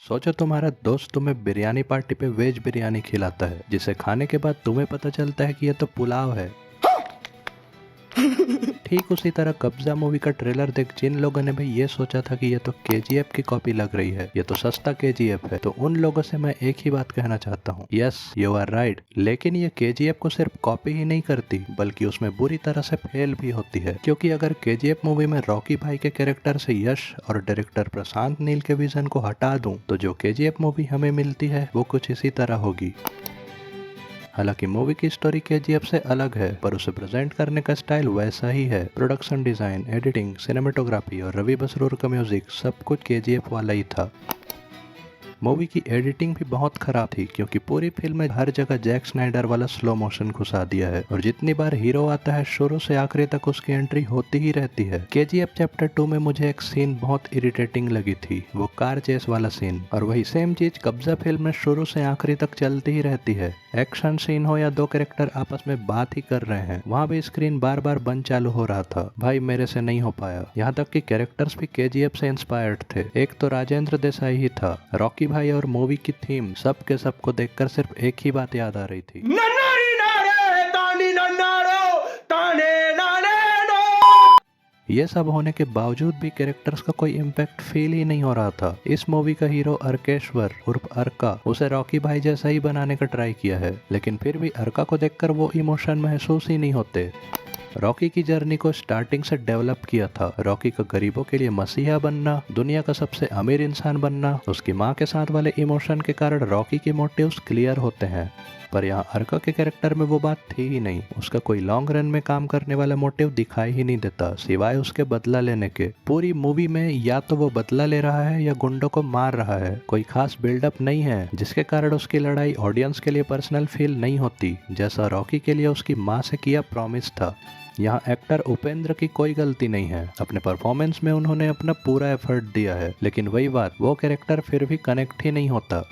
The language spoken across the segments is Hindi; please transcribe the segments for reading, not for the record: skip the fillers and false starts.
सोचो तुम्हारा दोस्त तुम्हें बिरयानी पार्टी पे वेज बिरयानी खिलाता है, जिसे खाने के बाद तुम्हें पता चलता है कि यह तो पुलाव है। ठीक उसी तरह कब्जा मूवी का ट्रेलर देख जिन लोगों ने भाई ये सोचा था कि ये तो केजीएफ की कॉपी लग रही है, ये तो सस्ता केजीएफ है, तो उन लोगों से मैं एक ही बात कहना चाहता हूँ, यस यू आर राइट। लेकिन ये केजीएफ को सिर्फ कॉपी ही नहीं करती, बल्कि उसमें बुरी तरह से फेल भी होती है। क्योंकि अगर केजीएफ मूवी में रॉकी भाई के कैरेक्टर से यश और डायरेक्टर प्रशांत नील के विजन को हटा दूं, तो जो केजीएफ मूवी हमें मिलती है वो कुछ इसी तरह होगी। हालांकि मूवी की स्टोरी केजीएफ से अलग है, पर उसे प्रेजेंट करने का स्टाइल वैसा ही है। प्रोडक्शन डिजाइन, एडिटिंग, सिनेमेटोग्राफी और रवि बसरूर का म्यूजिक सब कुछ केजीएफ वाला ही था। मूवी की एडिटिंग भी बहुत खराब थी, क्योंकि पूरी फिल्म में हर जगह जैक स्नाइडर वाला स्लो मोशन घुसा दिया है, और जितनी बार हीरो आता है शुरू से आखिरी तक उसकी एंट्री होती ही रहती है। केजीएफ चैप्टर 2 में मुझे एक सीन बहुत इरिटेटिंग लगी थी, वो कार चेस वाला सीन, और वही सेम चीज कब्जा फिल्म में शुरू से आखिरी तक चलती ही रहती है। एक्शन सीन हो या दो कैरेक्टर आपस में बात ही कर रहे हैं, वहाँ भी स्क्रीन बार बार बंद चालू हो रहा था। भाई मेरे से नहीं हो पाया। यहाँ तक कि कैरेक्टर्स भी केजीएफ से इंस्पायर्ड थे। एक तो राजेंद्र देसाई ही था। रॉकी भाई और मूवी की थीम सब के सबको देखकर सिर्फ एक ही बात याद आ रही थी, ये सब होने के बावजूद भी कैरेक्टर्स का कोई इम्पैक्ट फील ही नहीं हो रहा था। इस मूवी का हीरो अर्केश्वर उर्फ अर्का, उसे रॉकी भाई जैसा ही बनाने का ट्राई किया है, लेकिन फिर भी अर्का को देखकर वो इमोशन महसूस ही नहीं होते। रॉकी की जर्नी को स्टार्टिंग से डेवलप किया था। रॉकी का गरीबों के लिए मसीहा बनना, दुनिया का सबसे अमीर इंसान बनना, उसकी माँ के साथ वाले इमोशन के कारण रॉकी के मोटिव्स क्लियर होते हैं। पर यहाँ अर्का के कैरेक्टर में वो बात थी ही नहीं। उसका कोई लॉन्ग रन में काम करने वाला मोटिव दिखाई ही नहीं देता, सिवाय उसके बदला लेने के। पूरी मूवी में या तो वो बदला ले रहा है या गुंडों को मार रहा है। कोई खास बिल्डअप नहीं है, जिसके कारण उसकी लड़ाई ऑडियंस के लिए पर्सनल फील नहीं होती, जैसा रॉकी के लिए उसकी माँ से किया प्रॉमिस था। यहाँ एक्टर उपेंद्र की कोई गलती नहीं है। अपने परफॉर्मेंस में उन्होंने अपना पूरा एफर्ट दिया है, लेकिन वही बात, वो कैरेक्टर फिर भी कनेक्ट ही नहीं होता।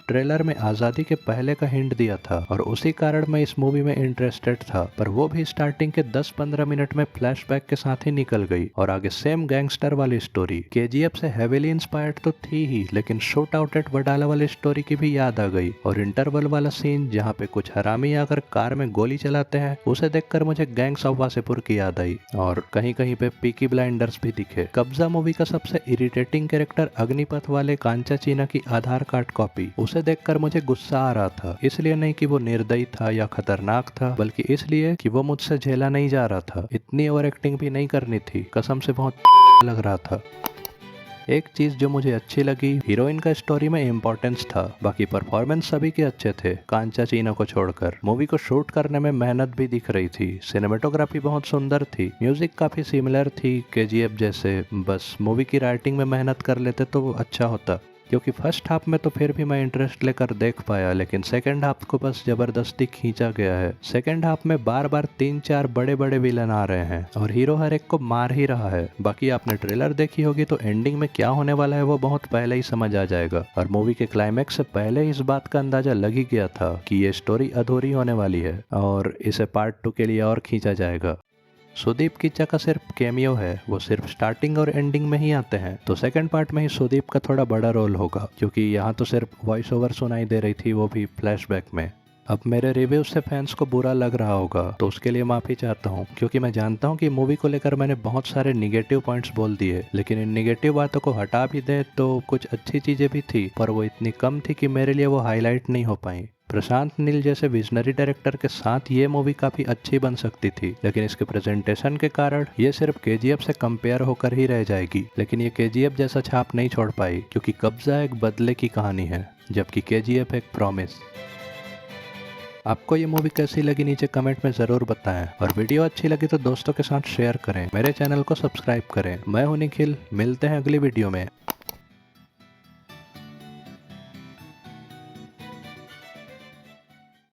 ट्रेलर में आज़ादी के पहले का हिंट दिया था, और उसी कारण मैं इस मूवी में इंटरेस्टेड था, पर वो भी स्टार्टिंग के 10-15 मिनट में फ्लैशबैक के साथ ही निकल गई, और आगे सेम गैंगस्टर वाली स्टोरी। केजीएफ से हेवीली इंस्पायर्ड तो थी ही, लेकिन शूट आउट एट वडाला वाली स्टोरी की भी याद आ गई। और इंटरवल वाला सीन जहाँ पे कुछ हरामी आकर कार में गोली चलाते हैं, उसे देखकर मुझे गैंग्स ऑफ वासेपुर की याद आई, और कहीं कहीं पे पीकी ब्लाइंडर्स भी दिखे। कब्जा मूवी का सबसे इरिटेटिंग कैरेक्टर अग्निपथ वाले कांचा चीना की आधार कार्ड कॉपी, उसे देखकर मुझे गुस्सा आ रहा था। इसलिए नहीं कि वो निर्दयी था या खतरनाक था, बल्कि इसलिए कि वो मुझसे झेला नहीं जा रहा था। इतनी ओवर एक्टिंग भी नहीं करनी थी, कसम से बहुत लग रहा था। एक चीज जो मुझे अच्छी लगी, हीरोइन का स्टोरी में इम्पोर्टेंस था। बाकी परफॉर्मेंस सभी के अच्छे थे, कांचा चीना को छोड़कर। मूवी को शूट करने में मेहनत भी दिख रही थी। सिनेमेटोग्राफी बहुत सुंदर थी, म्यूजिक काफी सिमिलर थी केजीएफ जैसे। बस मूवी की राइटिंग में मेहनत कर लेते तो वो अच्छा होता, क्योंकि फर्स्ट हाफ में तो फिर भी मैं इंटरेस्ट लेकर देख पाया, लेकिन सेकंड हाफ को बस जबरदस्ती खींचा गया है। सेकंड हाफ में बार बार 3-4 बड़े बड़े विलन आ रहे हैं, और हीरो हर एक को मार ही रहा है। बाकी आपने ट्रेलर देखी होगी तो एंडिंग में क्या होने वाला है वो बहुत पहले ही समझ आ जाएगा, और मूवी के क्लाइमैक्स से पहले इस बात का अंदाजा लग ही गया था कि ये स्टोरी अधूरी होने वाली है, और इसे पार्ट 2 के लिए और खींचा जाएगा। सुदीप किच्चा का सिर्फ कैमियो है, वो सिर्फ स्टार्टिंग और एंडिंग में ही आते हैं, तो सेकंड पार्ट में ही सुदीप का थोड़ा बड़ा रोल होगा, क्योंकि यहाँ तो सिर्फ वॉइस ओवर सुनाई दे रही थी, वो भी फ्लैशबैक में। अब मेरे रिव्यू से फैंस को बुरा लग रहा होगा, तो उसके लिए माफ़ी चाहता हूँ, क्योंकि मैं जानता हूँ कि मूवी को लेकर मैंने बहुत सारे निगेटिव पॉइंट्स बोल दिए, लेकिन इन निगेटिव बातों को हटा भी दे तो कुछ अच्छी चीज़ें भी थी, पर वो इतनी कम थी कि मेरे लिए वो हाईलाइट नहीं हो पाई। प्रशांत नील जैसे विजनरी डायरेक्टर के साथ ये मूवी काफ़ी अच्छी बन सकती थी, लेकिन इसके प्रेजेंटेशन के कारण ये सिर्फ केजीएफ से कंपेयर होकर ही रह जाएगी। लेकिन ये केजीएफ जैसा छाप नहीं छोड़ पाई, क्योंकि कब्जा एक बदले की कहानी है, जबकि केजीएफ एक प्रॉमिस। आपको ये मूवी कैसी लगी नीचे कमेंट में ज़रूर बताएं, और वीडियो अच्छी लगी तो दोस्तों के साथ शेयर करें। मेरे चैनल को सब्सक्राइब करें। मैं हूं निखिल, मिलते हैं अगली वीडियो में।